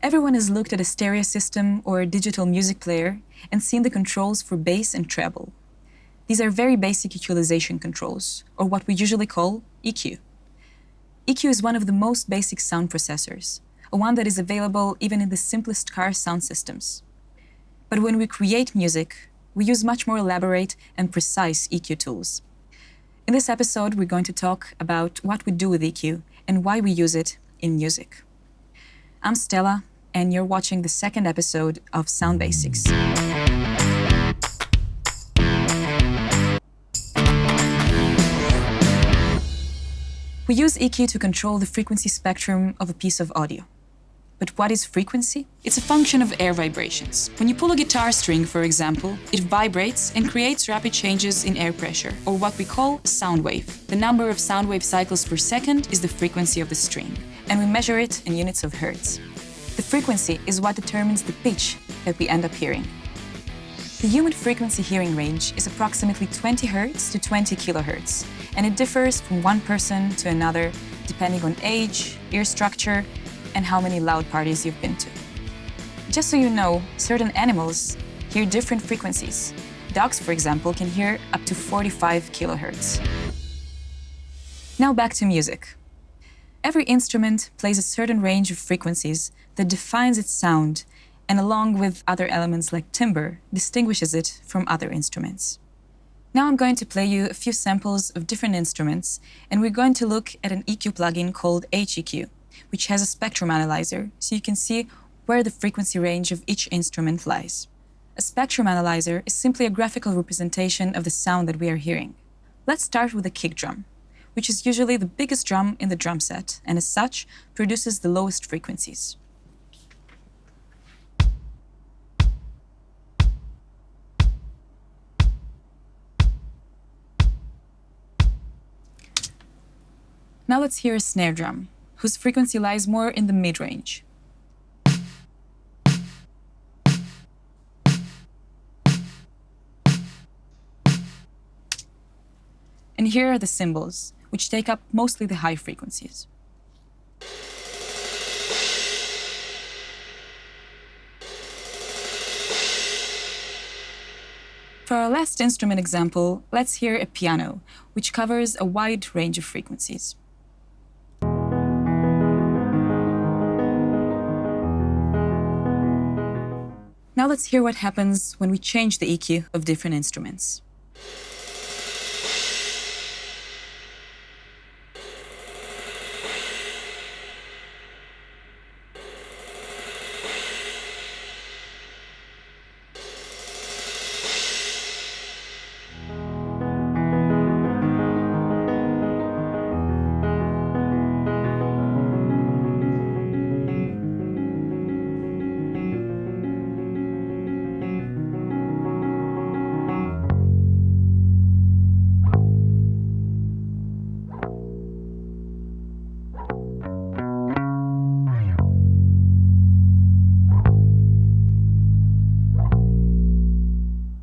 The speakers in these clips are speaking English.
Everyone has looked at a stereo system or a digital music player and seen the controls for bass and treble. These are very basic equalization controls, or what we usually call EQ. EQ is one of the most basic sound processors, a one that is available even in the simplest car sound systems. But when we create music, we use much more elaborate and precise EQ tools. In this episode, we're going to talk about what we do with EQ and why we use it in music. I'm Stella, and you're watching the second episode of Sound Basics. We use EQ to control the frequency spectrum of a piece of audio. But what is frequency? It's a function of air vibrations. When you pull a guitar string, for example, it vibrates and creates rapid changes in air pressure, or what we call a sound wave. The number of sound wave cycles per second is the frequency of the string, and we measure it in units of hertz. The frequency is what determines the pitch that we end up hearing. The human frequency hearing range is approximately 20 Hz to 20 kHz, and it differs from one person to another depending on age, ear structure, and how many loud parties you've been to. Just so you know, certain animals hear different frequencies. Dogs, for example, can hear up to 45 kHz. Now back to music. Every instrument plays a certain range of frequencies that defines its sound, and along with other elements like timbre, distinguishes it from other instruments. Now I'm going to play you a few samples of different instruments, and we're going to look at an EQ plugin called HEQ, which has a spectrum analyzer, so you can see where the frequency range of each instrument lies. A spectrum analyzer is simply a graphical representation of the sound that we are hearing. Let's start with a kick drum, which is usually the biggest drum in the drum set, and as such, produces the lowest frequencies. Now let's hear a snare drum, whose frequency lies more in the mid-range. And here are the cymbals, which take up mostly the high frequencies. For our last instrument example, let's hear a piano, which covers a wide range of frequencies. Now let's hear what happens when we change the EQ of different instruments.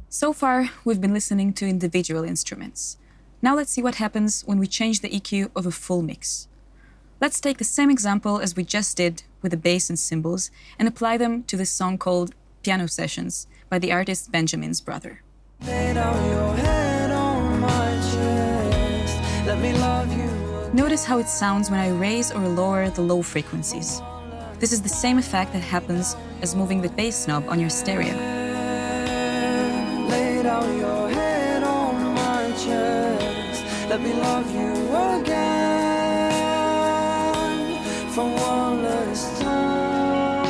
So far, we've been listening to individual instruments. Now let's see what happens when we change the EQ of a full mix. Let's take the same example as we just did with the bass and cymbals and apply them to this song called Piano Sessions by the artist Benjamin's brother. Lay down your head on my chest. Let me love you. Notice how it sounds when I raise or lower the low frequencies. This is the same effect that happens as moving the bass knob on your stereo. Lay down your head on my chest. Let me love you again for one last time.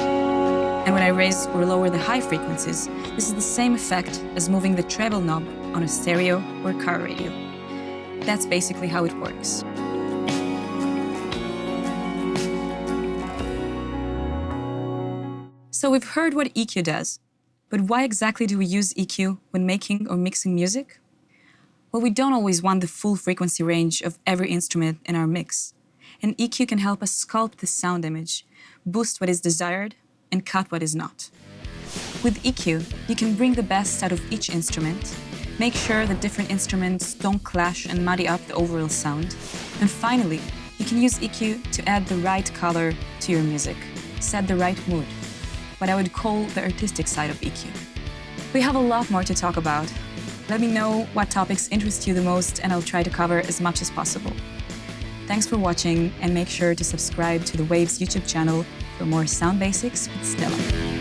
And when I raise or lower the high frequencies, this is the same effect as moving the treble knob on a stereo or car radio. That's basically how it works. So we've heard what EQ does, but why exactly do we use EQ when making or mixing music? Well, we don't always want the full frequency range of every instrument in our mix, and EQ can help us sculpt the sound image, boost what is desired, and cut what is not. With EQ, you can bring the best out of each instrument, make sure that different instruments don't clash and muddy up the overall sound, and finally, you can use EQ to add the right color to your music, set the right mood. what I would call the artistic side of EQ. We have a lot more to talk about. Let me know what topics interest you the most, and I'll try to cover as much as possible. Thanks for watching, and make sure to subscribe to the Waves YouTube channel for more sound basics with Stella.